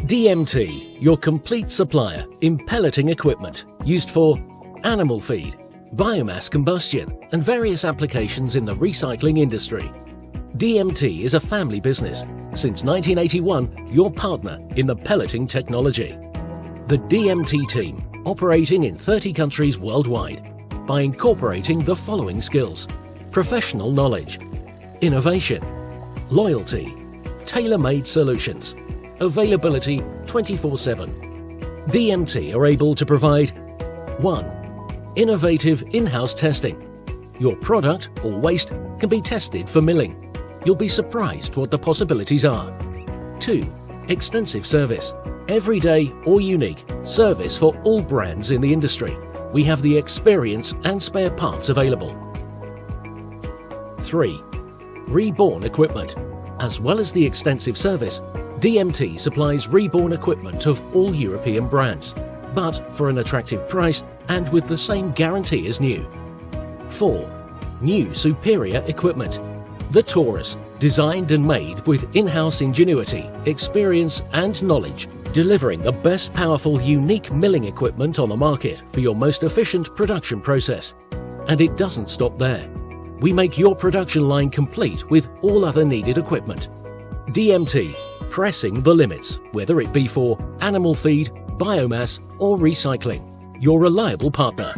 DMT, your complete supplier in pelleting equipment used for animal feed, biomass combustion and various applications in the recycling industry. DMT is a family business. Since 1981, your partner in the pelleting technology. The DMT team, operating in 30 countries worldwide by incorporating the following skills: professional knowledge, innovation, loyalty, tailor-made solutions, availability 24/7. DMT are able to provide 1. Innovative in-house testing. Your product or waste can be tested for milling. You'll be surprised what the possibilities are. 2. Extensive service. Everyday or unique service for all brands in the industry. We have the experience and spare parts available. 3. Reborn equipment. As well as the extensive service, DMT supplies reborn equipment of all European brands, but for an attractive price and with the same guarantee as new. 4. New superior equipment. The Taurus, designed and made with in-house ingenuity, experience and knowledge, delivering the best powerful, unique milling equipment on the market for your most efficient production process. And it doesn't stop there. We make your production line complete with all other needed equipment. DMT, pressing the limits, whether it be for animal feed, biomass or recycling. Your reliable partner.